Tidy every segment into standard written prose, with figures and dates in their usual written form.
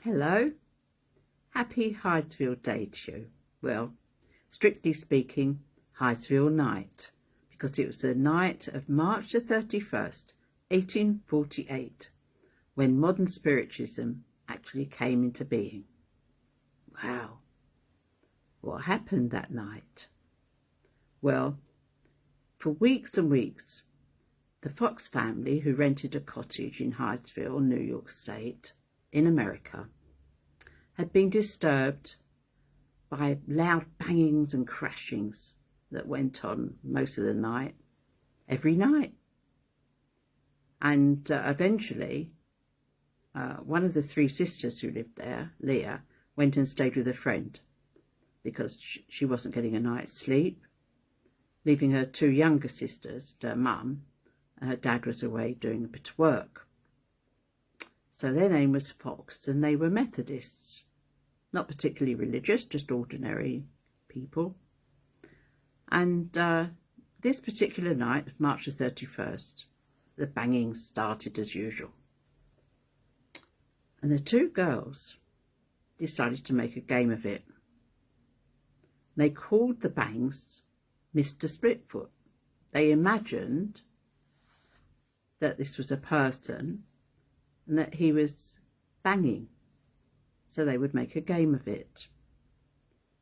Hello, happy Hydesville Day to you. Well, strictly speaking, Hydesville Night, because it was the night of March the 31st, 1848, when modern spiritualism actually came into being. Wow, what happened that night? Well, for weeks and weeks, the Fox family, who rented a cottage in Hydesville, New York State, in America, had been disturbed by loud bangings and crashings that went on most of the night, every night. And eventually, one of the three sisters who lived there, Leah, went and stayed with a friend because she wasn't getting a night's sleep, leaving her two younger sisters, her mum, and her dad was away doing a bit of work. So their name was Fox, and they were Methodists. Not particularly religious, just ordinary people. And this particular night, March the 31st, the banging started as usual. And the two girls decided to make a game of it. They called the bangs Mr. Splitfoot. They imagined that this was a person and that he was banging, so they would make a game of it.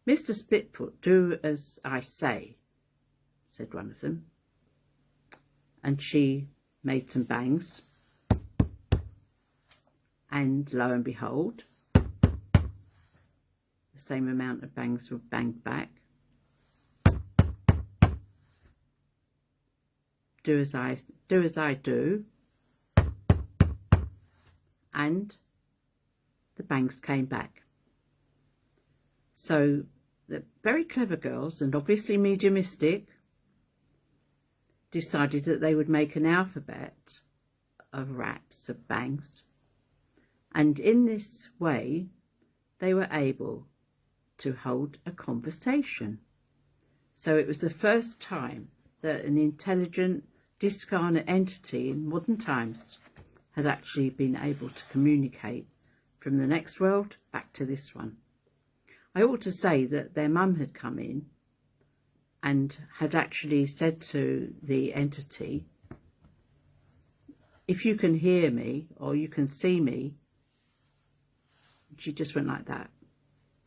"Mr. Splitfoot, do as I say," said one of them. And she made some bangs, and lo and behold, the same amount of bangs were banged back. Do as I do, and the bangs came back. So the very clever girls, and obviously mediumistic, decided that they would make an alphabet of raps, of bangs, and in this way they were able to hold a conversation. So it was the first time that an intelligent, discarnate entity in modern times had actually been able to communicate from the next world back to this one. I ought to say that their mum had come in and had actually said to the entity, "If you can hear me or you can see me," she just went like that,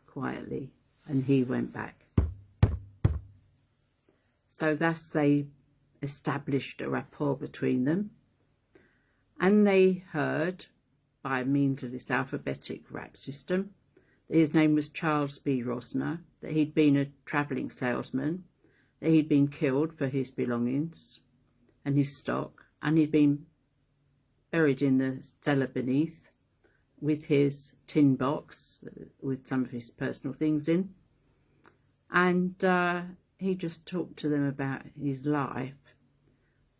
quietly, and he went back. So thus they established a rapport between them, and they heard, by means of this alphabetic rap system, that his name was Charles B. Rosner, that he'd been a travelling salesman, that he'd been killed for his belongings and his stock, and he'd been buried in the cellar beneath with his tin box with some of his personal things in. And he just talked to them about his life.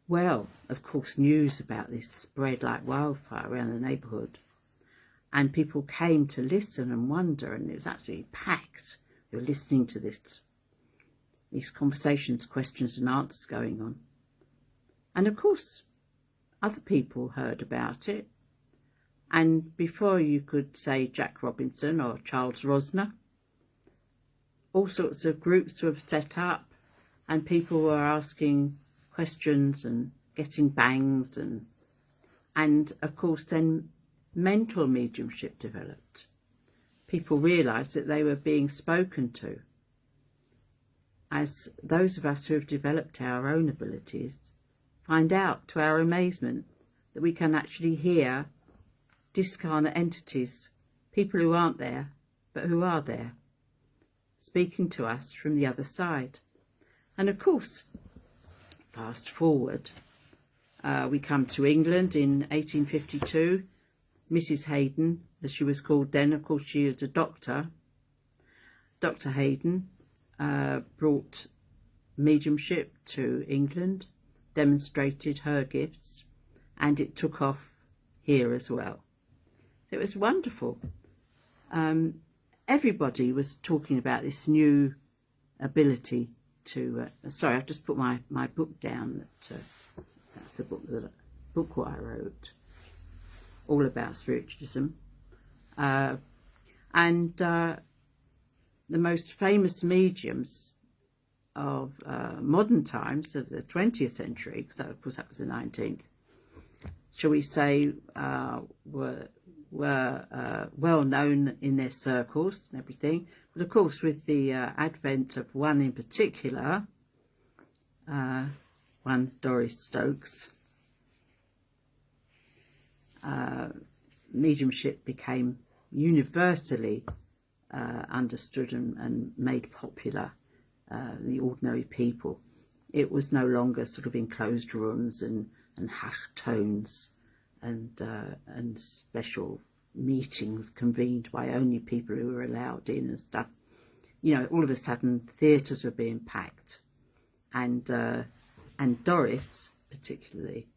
Well, of course, news about this spread like wildfire around the neighbourhood, and people came to listen and wonder, and it was absolutely packed. They were listening to these conversations, questions and answers going on. And of course, other people heard about it, and before you could say Jack Robinson or Charles Rosner, all sorts of groups were set up, and people were asking questions and getting bangs, and of course then mental mediumship developed. People realised that they were being spoken to. As those of us who have developed our own abilities find out, to our amazement, that we can actually hear discarnate entities, people who aren't there but who are there, speaking to us from the other side. And of course, fast forward, we come to England in 1852. Mrs. Hayden, as she was called then, of course she is a doctor. Dr. Hayden brought mediumship to England, demonstrated her gifts, and it took off here as well. So it was wonderful. Everybody was talking about this new ability to... sorry, I've just put my book down. That's the book what I wrote, all about spiritualism. And the most famous mediums of modern times, of the 20th century, because of course that was the 19th, shall we say, were well known in their circles and everything. But of course, with the advent of one in particular, one Doris Stokes, mediumship became universally understood and made popular. The ordinary people. It was no longer sort of enclosed rooms and hushed tones and special meetings convened by only people who were allowed in and stuff. You know, all of a sudden theatres were being packed, and Doris particularly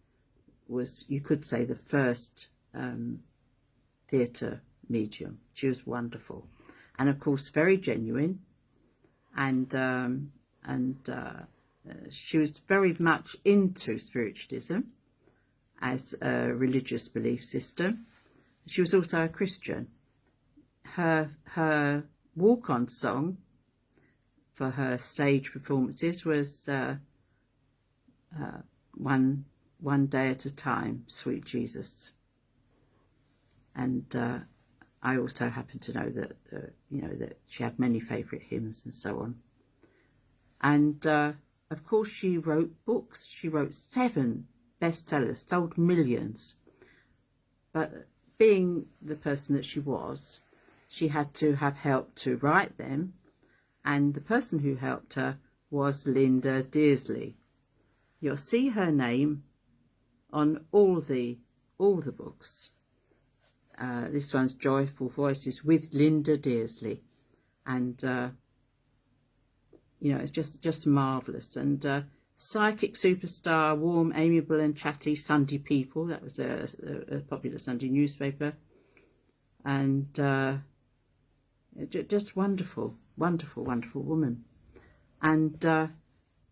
was, you could say, the first theatre medium. She was wonderful, and of course very genuine. And she was very much into spiritualism as a religious belief system. She was also a Christian. Her walk-on song for her stage performances was one day at a time, Sweet Jesus. And I also happen to know that, you know, that she had many favourite hymns and so on. And, of course, she wrote books. She wrote 7 bestsellers, sold millions. But being the person that she was, she had to have help to write them. And the person who helped her was Linda Dearsley. You'll see her name on all the books. This one's Joyful Voices with Linda Dearsley, and you know, it's just marvellous. And Psychic Superstar, Warm, Amiable and Chatty Sunday People, that was a popular Sunday newspaper, and just wonderful woman. And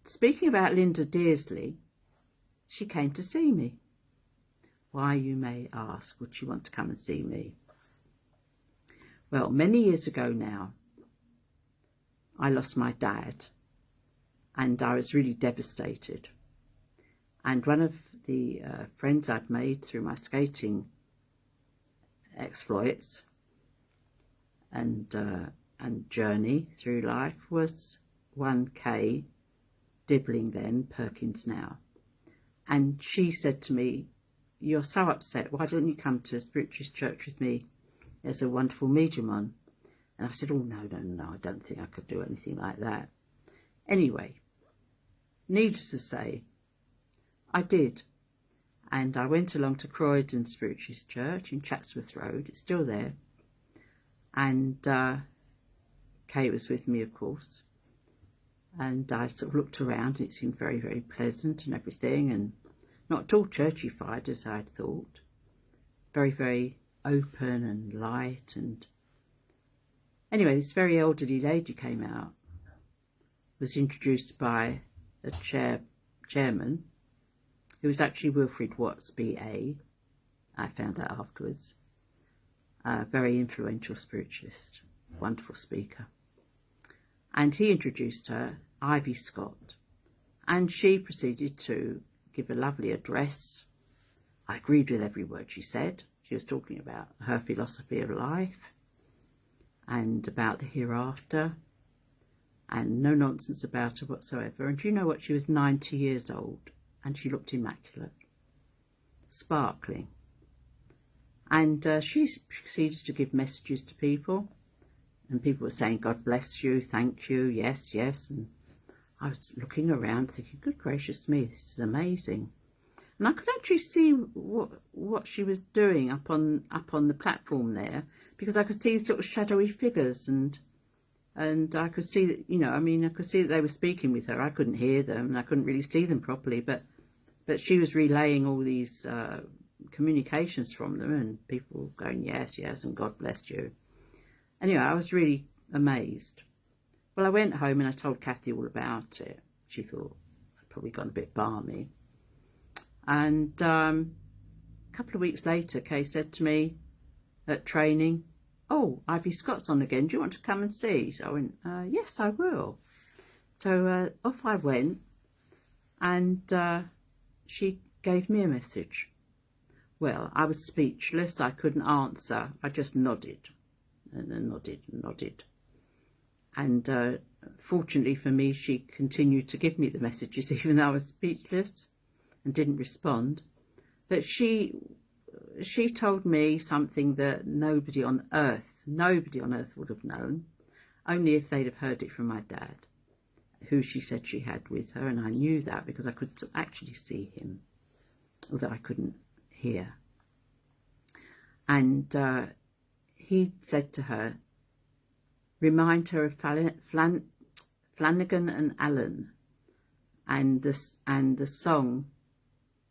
speaking about Linda Dearsley, she came to see me. Why, you may ask, would she want to come and see me? Well, many years ago now, I lost my dad, and I was really devastated. And one of the friends I'd made through my skating exploits and journey through life was one Kay Dibbling then, Perkins now. And she said to me, "You're so upset, why don't you come to Spiritualist Church with me? There's a wonderful medium on." And I said, "Oh, no, I don't think I could do anything like that." Anyway, needless to say, I did. And I went along to Croydon Spiritualist Church in Chatsworth Road. It's still there. And Kay was with me, of course. And I sort of looked around, and it seemed very, very pleasant and everything, and not at all churchified as I'd thought. Very, very open and light. And anyway, this very elderly lady came out, was introduced by a chairman, who was actually Wilfred Watts, BA. I found out afterwards. A very influential spiritualist, wonderful speaker. And he introduced her, Ivy Scott, and she proceeded to give a lovely address. I agreed with every word she said. She was talking about her philosophy of life and about the hereafter, and no nonsense about her whatsoever. And do you know what? She was 90 years old, and she looked immaculate, sparkling. And she proceeded to give messages to people, and people were saying, "God bless you, thank you, yes, yes." And I was looking around thinking, good gracious me, this is amazing. And I could actually see what she was doing up on the platform there, because I could see sort of shadowy figures, and I could see that, you know, I mean, I could see that they were speaking with her. I couldn't hear them, and I couldn't really see them properly, but she was relaying all these communications from them, and people going, yes, yes, and God bless you. Anyway, I was really amazed. Well, I went home and I told Kathy all about it. She thought I'd probably gone a bit balmy. And a couple of weeks later, Kay said to me at training, oh, Ivy Scott's on again, do you want to come and see? So I went, yes, I will. So off I went, and she gave me a message. Well, I was speechless. I couldn't answer. I just nodded and nodded and nodded. And fortunately for me, she continued to give me the messages even though I was speechless and didn't respond. But she told me something that nobody on earth would have known, only if they'd have heard it from my dad, who she said she had with her. And I knew that because I could actually see him, although I couldn't hear. And he said to her, remind her of Flanagan and Allen and the song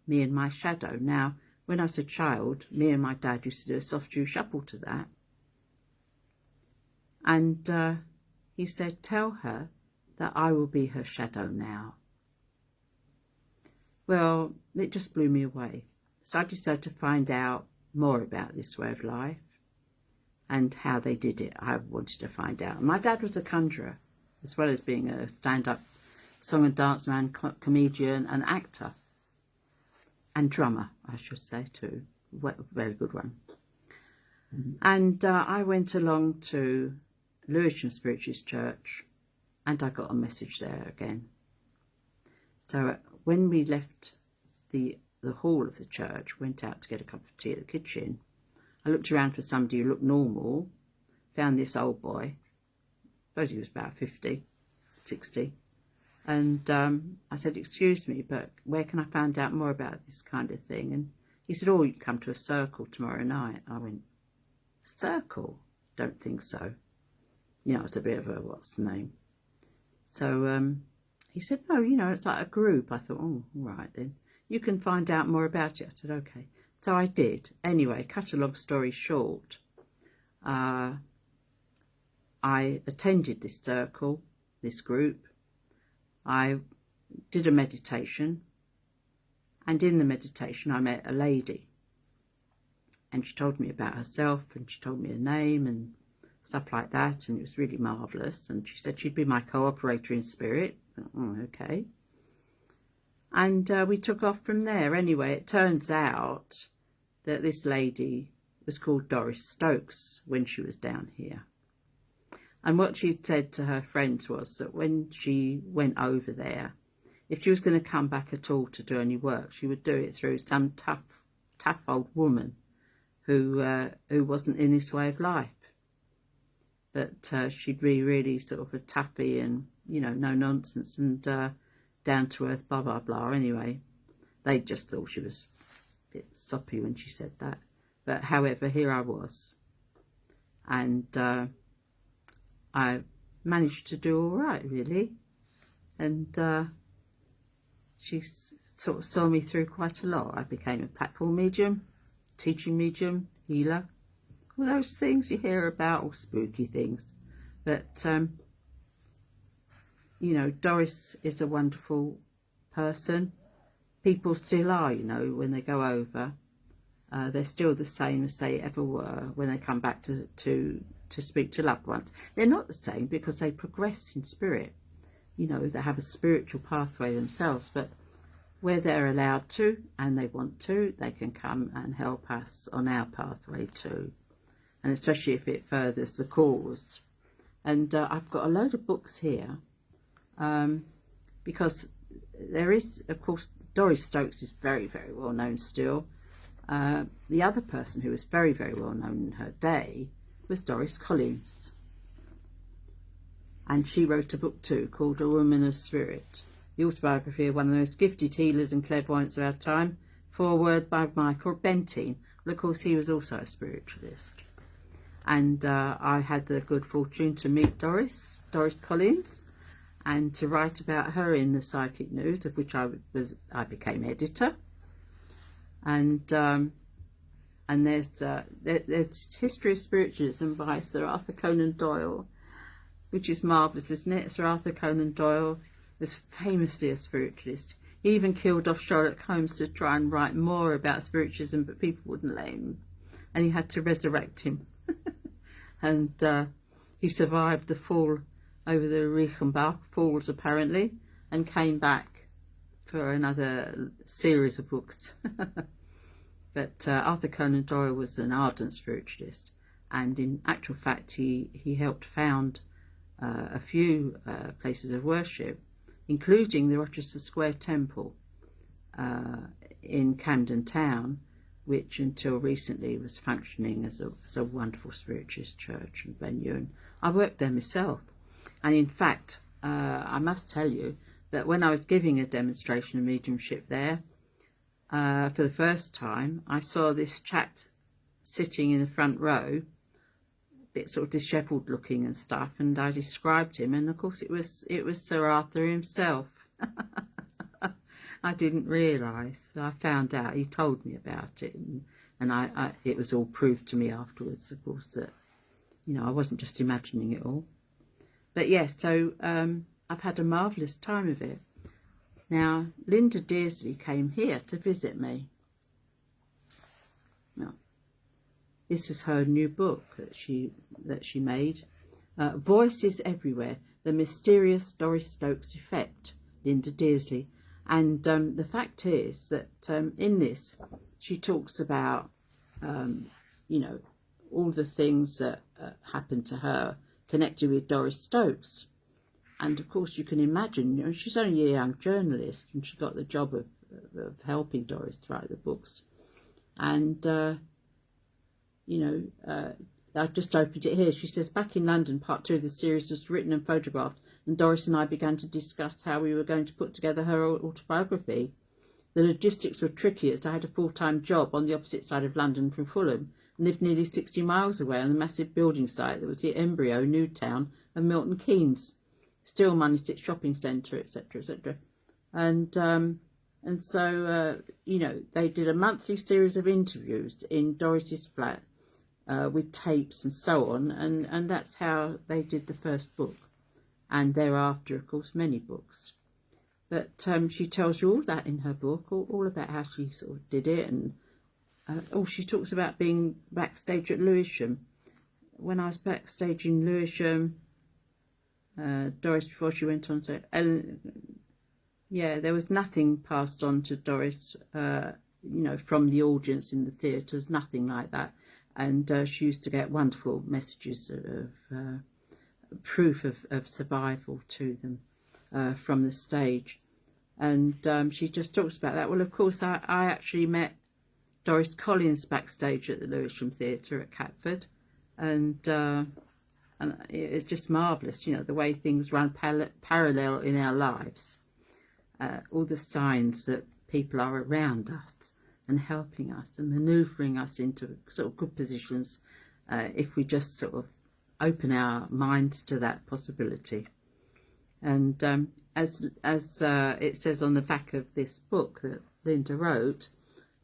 Me and My Shadow. Now, when I was a child, me and my dad used to do a soft shoe shuffle to that. And he said, tell her that I will be her shadow now. Well, it just blew me away. So I decided to find out more about this way of life and how they did it. I wanted to find out. My dad was a conjurer, as well as being a stand-up song and dance man, comedian and actor. And drummer, I should say, too. Very good one. And I went along to Lewisham Spiritualist Church, and I got a message there again. So when we left the hall of the church, went out to get a cup of tea at the kitchen, I looked around for somebody who looked normal, found this old boy, I suppose he was about 50, 60, and I said, excuse me, but where can I find out more about this kind of thing? And he said, oh, you can come to a circle tomorrow night. I went, circle? Don't think so. You know, it's a bit of a, what's the name? So he said, no, you know, it's like a group. I thought, oh, all right then. You can find out more about it. I said, okay. So I did. Anyway, cut a long story short, I attended this circle, this group. I did a meditation, and in the meditation I met a lady, and she told me about herself, and she told me her name and stuff like that, and it was really marvellous. And she said she'd be my co-operator in spirit. I thought, oh, okay. And we took off from there. Anyway, it turns out that this lady was called Doris Stokes when she was down here. And what she said to her friends was that when she went over there, if she was going to come back at all to do any work, she would do it through some tough old woman who wasn't in this way of life. But she'd be really sort of a taffy and, you know, no nonsense and down to earth, blah, blah, blah. Anyway, they just thought she was a bit soppy when she said that. But however, here I was. And I managed to do all right, really. And she sort of saw me through quite a lot. I became a platform medium, teaching medium, healer. All those things you hear about, all spooky things. But, you know, Doris is a wonderful person. People still are, you know, when they go over. They're still the same as they ever were when they come back to speak to loved ones. They're not the same because they progress in spirit. You know, they have a spiritual pathway themselves, but where they're allowed to and they want to, they can come and help us on our pathway too. And especially if it furthers the cause. And I've got a load of books here because there is, of course, Doris Stokes is very, very well known still. The other person who was very, very well known in her day was Doris Collins. And she wrote a book too called A Woman of Spirit, the autobiography of one of the most gifted healers and clairvoyants of our time, foreword by Michael Benteen. Well, of course, he was also a spiritualist. And I had the good fortune to meet Doris Collins, and to write about her in the Psychic News, of which I became editor. And there's this History of Spiritualism by Sir Arthur Conan Doyle, which is marvellous, isn't it? Sir Arthur Conan Doyle was famously a spiritualist. He even killed off Sherlock Holmes to try and write more about spiritualism, but people wouldn't let him, and he had to resurrect him. and he survived the fall over the Reichenbach Falls apparently, and came back for another series of books. But Arthur Conan Doyle was an ardent spiritualist, and in actual fact he helped found a few places of worship, including the Rochester Square Temple in Camden Town, which until recently was functioning as a wonderful spiritualist church and venue. And I worked there myself. And in fact, I must tell you that when I was giving a demonstration of mediumship there, for the first time, I saw this chap sitting in the front row, a bit sort of dishevelled looking and stuff, and I described him, and of course it was Sir Arthur himself. I didn't realise. I found out. He told me about it, and it was all proved to me afterwards, of course, that I wasn't just imagining it all. But yes, so I've had a marvellous time of it. Now, Linda Dearsley came here to visit me. Now, this is her new book that she made. Voices Everywhere, The Mysterious Doris Stokes Effect, Linda Dearsley. And the fact is that in this, she talks about, all the things that happened to her connected with Doris Stokes. And of course, you can imagine, she's only a young journalist, and she got the job of helping Doris to write the books. And, I just opened it here. She says, back in London, part 2 of the series was written and photographed, and Doris and I began to discuss how we were going to put together her autobiography. The logistics were tricky, as I had a full-time job on the opposite side of London from Fulham, and lived nearly 60 miles away on the massive building site that was the embryo new town of Milton Keynes. Still Money City Shopping Centre, etc., etc. And so, they did a monthly series of interviews in Doris's flat with tapes and so on, and that's how they did the first book. And thereafter, of course, many books. But she tells you all that in her book, all about how she sort of did it. And she talks about being backstage at Lewisham. When I was backstage in Lewisham, Doris, before she went on to there was nothing passed on to Doris, from the audience in the theatres, nothing like that. And she used to get wonderful messages of proof of survival to them from the stage. And she just talks about that. Well, of course, I actually met Doris Collins backstage at the Lewisham Theatre at Catford, and it's just marvellous, the way things run parallel in our lives. All the signs that people are around us and helping us and manoeuvring us into sort of good positions if we just sort of open our minds to that possibility. And as it says on the back of this book that Linda wrote,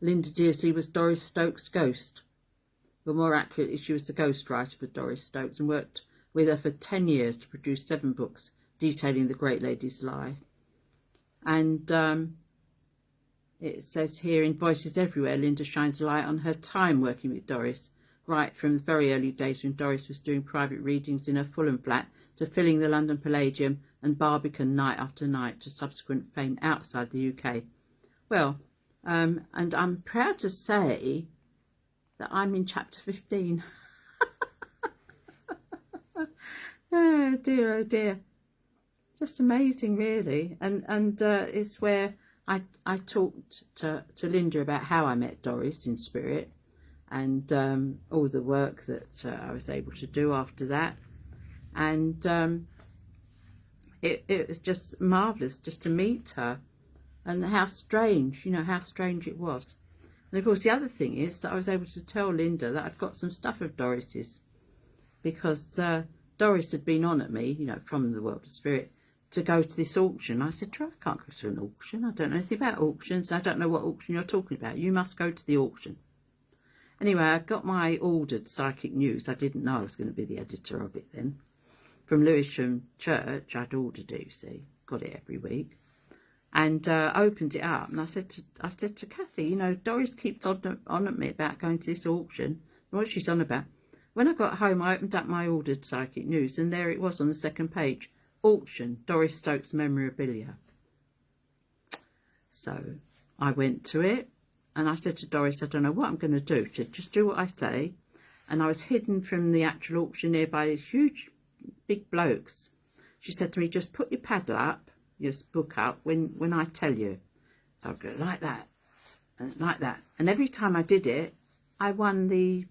Linda Dearsley was Doris Stokes' ghost. But more accurately, she was the ghostwriter for Doris Stokes and worked with her for 10 years to produce 7 books detailing the great lady's life. And it says here, in Voices Everywhere, Linda shines a light on her time working with Doris, right from the very early days when Doris was doing private readings in her Fulham flat, to filling the London Palladium and Barbican night after night, to subsequent fame outside the UK. Well, and I'm proud to say that I'm in chapter 15. Oh dear, oh dear. Just amazing, really. And it's where I talked to Linda about how I met Doris in spirit, and all the work that I was able to do after that. And it was just marvellous just to meet her, and how strange, how strange it was. And of course, the other thing is that I was able to tell Linda that I'd got some stuff of Doris's, because Doris had been on at me, from the world of spirit, to go to this auction. I said to her, I can't go to an auction. I don't know anything about auctions. I don't know what auction you're talking about. You must go to the auction. Anyway, I got my ordered Psychic News. I didn't know I was going to be the editor of it then. From Lewisham Church, I'd ordered it, you see. Got it every week. And opened it up. And I said to Kathy, Doris keeps on at me about going to this auction. What she's on about. When I got home, I opened up my ordered psychic news, and there it was on the second page. Auction, Doris Stokes memorabilia. So I went to it, and I said to Doris, I don't know what I'm going to do. She said, just do what I say. And I was hidden from the actual auctioneer by these huge, big blokes. She said to me, just put your paddle up, your book up, when I tell you. So I'd go like that, and like that. And every time I did it, I won the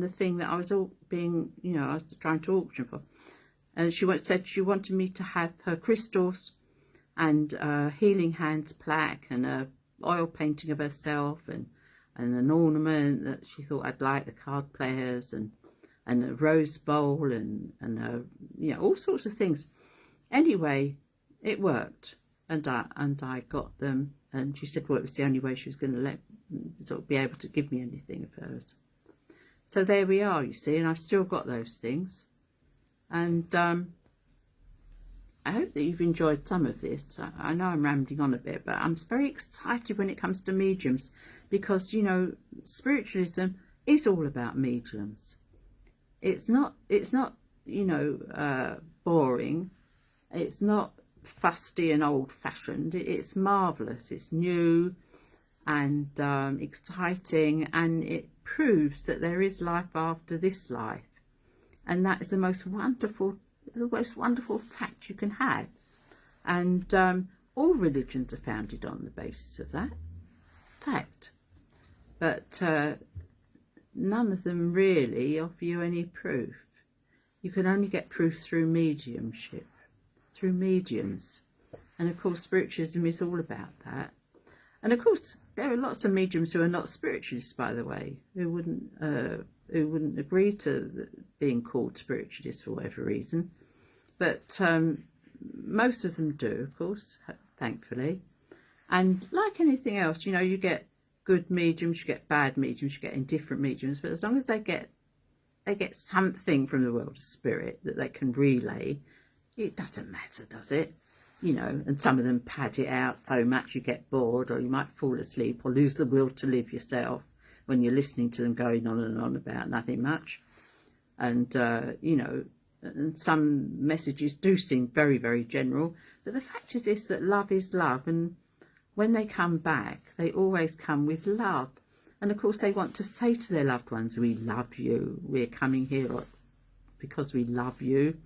thing that I was all being, you know, I was trying to auction for. And she said she wanted me to have her crystals and healing hands plaque and a oil painting of herself and an ornament that she thought I'd like, the card players and a rose bowl and you know, all sorts of things. Anyway, it worked, and I got them. And she said, well, it was the only way she was going to be able to give me anything of hers. So there we are, you see, and I've still got those things. And I hope that you've enjoyed some of this. I know I'm rambling on a bit, but I'm very excited when it comes to mediums, because, you know, spiritualism is all about mediums. It's not, you know, boring. It's not fusty and old-fashioned. It's marvellous. It's new and exciting, and it proves that there is life after this life, and that is the most wonderful fact you can have. And all religions are founded on the basis of that fact, but none of them really offer you any proof. You can only get proof through mediumship, through mediums. And of course spiritualism is all about that. And of course there are lots of mediums who are not spiritualists, by the way, who wouldn't agree to being called spiritualists for whatever reason. But most of them do, of course, thankfully. And like anything else, you know, you get good mediums, you get bad mediums, you get indifferent mediums, but as long as they get something from the world of spirit that they can relay, it doesn't matter, does it? You know, and some of them pad it out so much you get bored, or you might fall asleep or lose the will to live yourself when you're listening to them going on and on about nothing much. And, you know, and some messages do seem very, very general. But the fact is this, that love is love. And when they come back, they always come with love. And, of course, they want to say to their loved ones, we love you. We're coming here because we love you.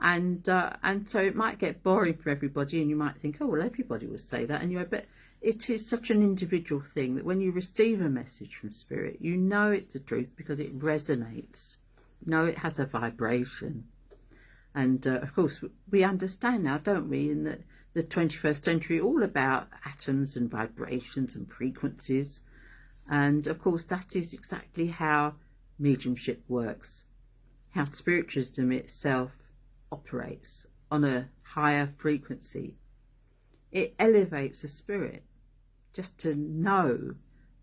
And so it might get boring for everybody, and you might think, oh, well, everybody will say that anyway. But it is such an individual thing that when you receive a message from spirit, you know it's the truth because it resonates. You know it has a vibration. And, of course, we understand now, don't we, in the 21st century, all about atoms and vibrations and frequencies. And, of course, that is exactly how mediumship works, how spiritualism itself operates on a higher frequency. It elevates the spirit just to know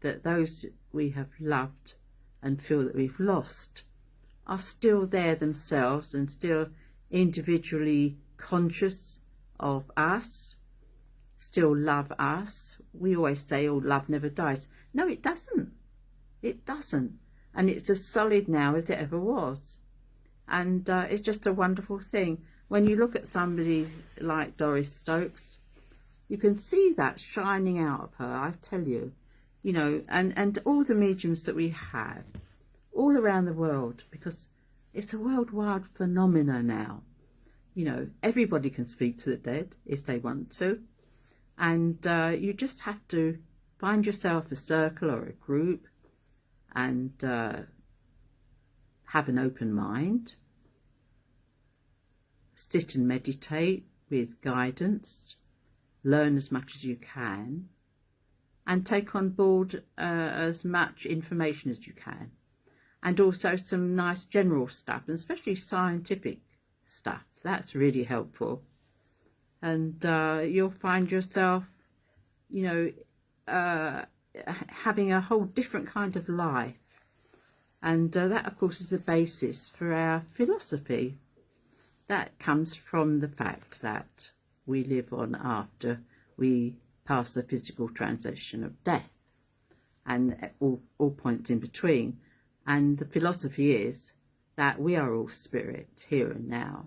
that those we have loved and feel that we've lost are still there themselves and still individually conscious of us, still love us. We always say, oh, love never dies. No, it doesn't. It doesn't. And it's as solid now as it ever was. And it's just a wonderful thing. When you look at somebody like Doris Stokes, you can see that shining out of her, I tell you. You know, and all the mediums that we have all around the world, because it's a worldwide phenomena now. You know, everybody can speak to the dead if they want to. And you just have to find yourself a circle or a group and have an open mind. Sit and meditate with guidance, learn as much as you can, and take on board as much information as you can. And also some nice general stuff, and especially scientific stuff. That's really helpful. And you'll find yourself, you know, having a whole different kind of life. And that, of course, is the basis for our philosophy. That comes from the fact that we live on after we pass the physical transition of death, and all points in between. And the philosophy is that we are all spirit here and now.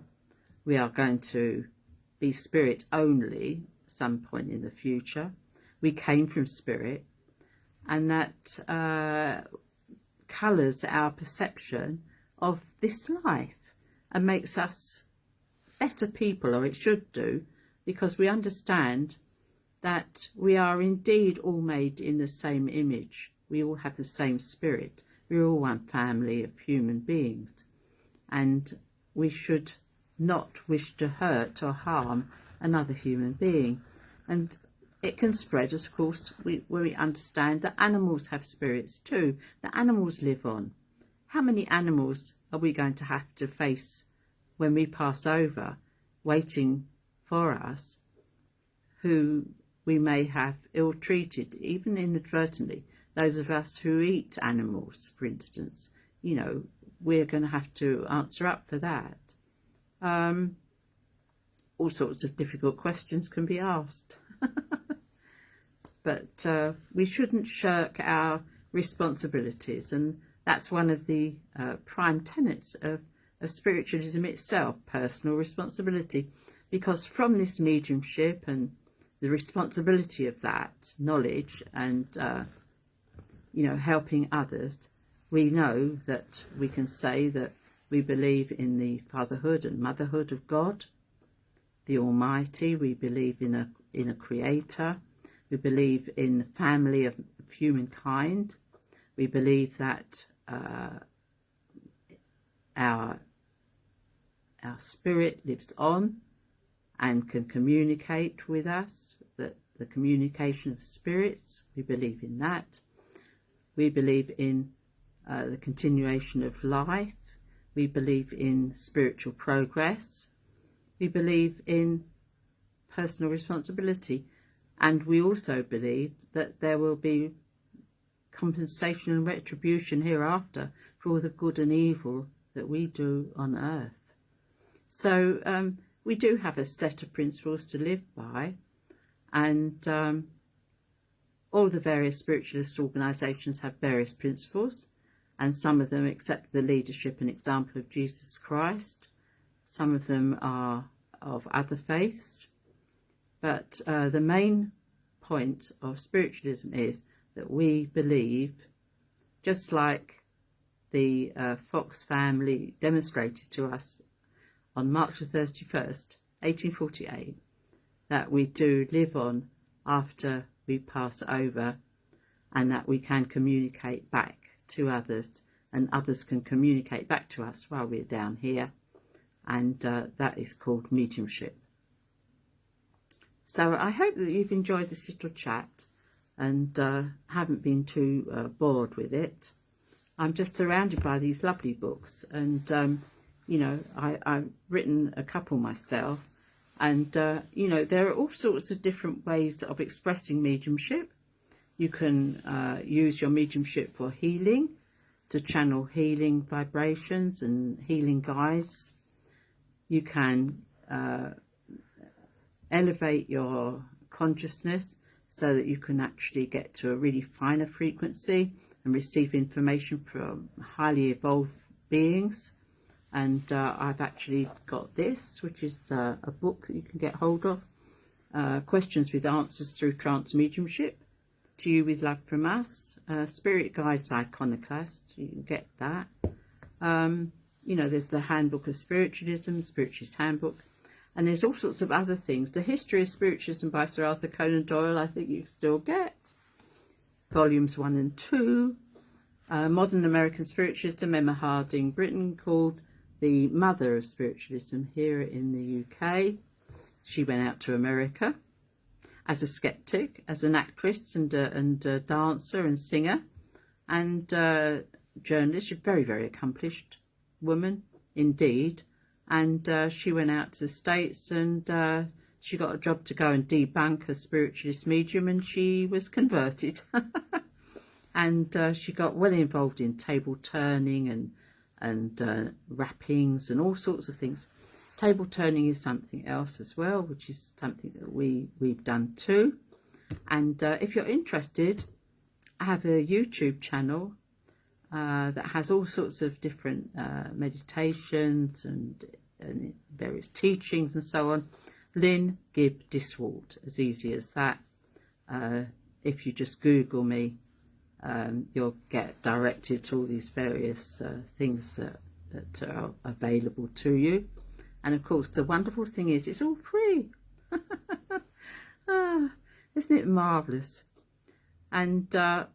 We are going to be spirit only some point in the future. We came from spirit, and that colours our perception of this life and makes us better people, or it should do, because we understand that we are indeed all made in the same image. We all have the same spirit. We're all one family of human beings, and we should not wish to hurt or harm another human being. And it can spread, of course, where we understand that animals have spirits too, that animals live on. How many animals are we going to have to face when we pass over, waiting for us, who we may have ill-treated, even inadvertently? Those of us who eat animals, for instance, you know, we're going to have to answer up for that. All sorts of difficult questions can be asked. But we shouldn't shirk our responsibilities, and that's one of the prime tenets of spiritualism itself, personal responsibility, because from this mediumship and the responsibility of that knowledge and you know, helping others, we know that we can say that we believe in the fatherhood and motherhood of God, the Almighty. We believe in a creator. We believe in the family of humankind. We believe that our spirit lives on and can communicate with us, that the communication of spirits, we believe in that. We believe in the continuation of life. We believe in spiritual progress. We believe in personal responsibility. And we also believe that there will be compensation and retribution hereafter for all the good and evil that we do on earth. So we do have a set of principles to live by, and all the various spiritualist organisations have various principles, and some of them accept the leadership and example of Jesus Christ. Some of them are of other faiths. But the main point of spiritualism is that we believe, just like the Fox family demonstrated to us on March the 31st, 1848, that we do live on after we pass over, and that we can communicate back to others, and others can communicate back to us while we're down here, and that is called mediumship. So I hope that you've enjoyed this little chat and haven't been too bored with it. I'm just surrounded by these lovely books, and you know, I've written a couple myself, and you know, there are all sorts of different ways of expressing mediumship. You can use your mediumship for healing, to channel healing vibrations and healing guides. You can elevate your consciousness so that you can actually get to a really finer frequency and receive information from highly evolved beings. And I've actually got this, which is a book that you can get hold of, Questions with Answers Through Trance Mediumship, To You With Love From Us, Spirit Guides Iconoclast, you can get that. You know, there's the Handbook of Spiritualism, Spiritualist Handbook, and there's all sorts of other things. The History of Spiritualism by Sir Arthur Conan Doyle, I think you can still get. Volumes 1 and 2. Modern American Spiritualism, Emma Harding, Britain, called the mother of spiritualism here in the UK. She went out to America as a skeptic, as an actress and a dancer and singer and journalist. She's a very, very accomplished woman indeed. And she went out to the States, and she got a job to go and debunk a spiritualist medium, and she was converted. And she got well involved in table turning and wrappings and all sorts of things. Table turning is something else as well, which is something that we've done too. And if you're interested, I have a YouTube channel that has all sorts of different meditations and various teachings and so on. Lyn Gibb-de, as easy as that. If you just Google me, you'll get directed to all these various things that are available to you. And of course, the wonderful thing is it's all free. Isn't it marvellous? And,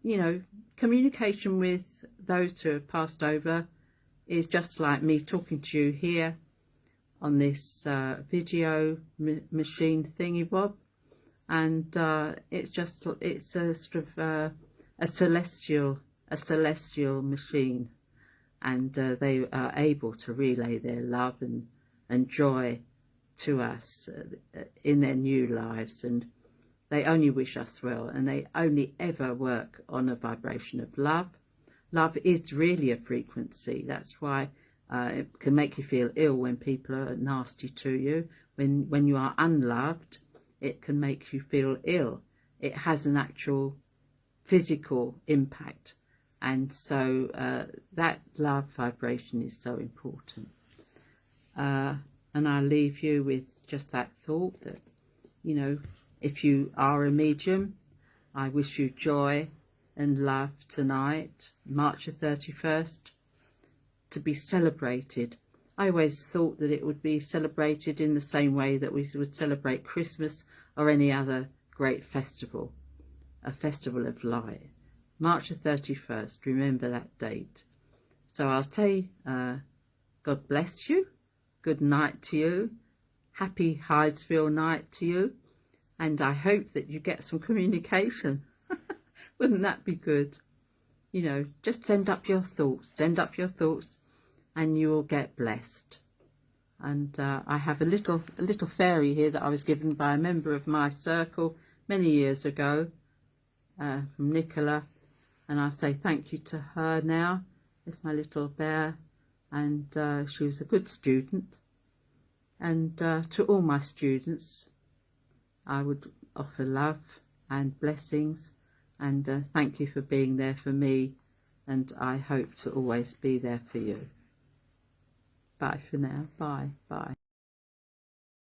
you know, communication with those who have passed over is just like me talking to you here on this video machine thingy bob. And it's a sort of a celestial machine, and they are able to relay their love and joy to us in their new lives, and they only wish us well, and they only ever work on a vibration of love. Love is really a frequency. That's why it can make you feel ill when people are nasty to you. When you are unloved, it can make you feel ill. It has an actual physical impact, and so that love vibration is so important. And I leave you with just that thought that, you know, if you are a medium, I wish you joy and love tonight, March the 31st, to be celebrated. I always thought that it would be celebrated in the same way that we would celebrate Christmas or any other great festival, a festival of light. March the 31st, remember that date. So I'll say, God bless you, good night to you, happy Hydesville Night to you, and I hope that you get some communication. Wouldn't that be good? You know, just send up your thoughts, and you will get blessed. And I have a little fairy here that I was given by a member of my circle many years ago, from Nicola, and I say thank you to her now. It's my little bear, and she was a good student. And to all my students, I would offer love and blessings, and thank you for being there for me, and I hope to always be there for you. Bye for now. Bye.